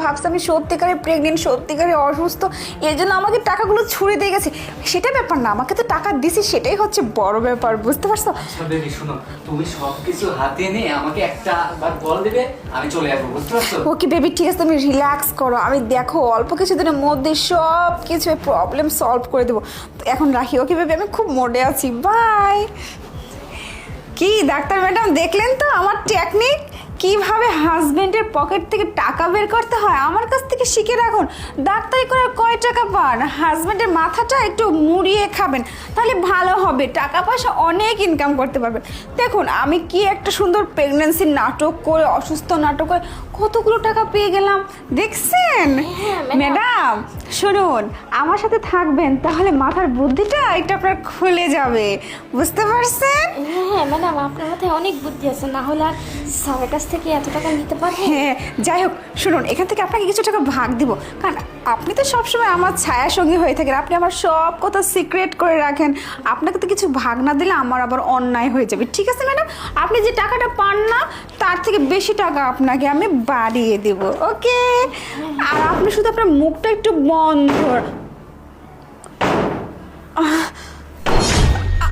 ভাবছে আমি সত্যিকারে প্রেগনেন্ট, সত্যিকারে অসুস্থ, এর জন্য আমাকে টাকাগুলো ছুড়ে দিয়ে গেছে। সেটা ব্যাপার না, আমাকে তো টাকা দিছি, সেটাই হচ্ছে বড় ব্যাপার, বুঝতে পারছো? আচ্ছা বেবি শোনো, তুমি সবকিছু হাতে নিয়ে আমাকে একটা বার বল দেবে, আমি চলে আসবো, বুঝতে পারছো? ওকে বেবি, ঠিক আছে, তুমি রিল্যাক্স করো, আমি দেখো অল্প কিছুদিনের মধ্যে সব কিছু প্রবলেম সলভ করে দেবো। তো এখন রাখি, ওকে বেবি, আমি খুব মোডে আছি, বাই। কি ডাক্তার ম্যাডাম, দেখলেন তো আমার টেকনিক, কিভাবে হাজবেন্ডের পকেট থেকে টাকা বের করতে হয়? আমার কাছ থেকে শিখে রাখুন। ডাক্তারি করার কয় টাকা পান? হাজবেন্ডের মাথাটা একটু মুড়িয়ে খাবেন, তাহলে ভালো হবে, টাকা পয়সা অনেক ইনকাম করতে পারবেন। দেখুন আমি কি একটা সুন্দর প্রেগন্যান্সির নাটক করে, অসুস্থ নাটক করে কতগুলো টাকা পেয়ে গেলাম, দেখছেন? ম্যাডাম শুনুন, আমার সাথে থাকবেন, তাহলে মাথার বুদ্ধিটা এটা আপনার খুলে যাবে, বুঝতে পারছেন? হ্যাঁ ম্যাডাম, আপনার মাথায় অনেক বুদ্ধি আছে, না হলে আর স্যারের কাছ থেকে এত টাকা নিতে পারবেন? হ্যাঁ, যাই হোক শুনুন, এখান থেকে আপনাকে কিছু টাকা ভাগ দিব, কারণ আপনি তো সবসময় আমার ছায়া সঙ্গী হয়ে থাকেন, আপনি আমার সব কথা সিক্রেট করে রাখেন, আপনাকে তো কিছু ভাগ না দিলে আমার আবার অন্যায় হয়ে যাবে, ঠিক আছে ম্যাডাম? আপনি যে টাকাটা পান না তার থেকে বেশি টাকা আপনাকে আমি বাড়িয়ে দেব, ওকে? আর আপনি শুধু আপনার মুখটা একটু বন্ধ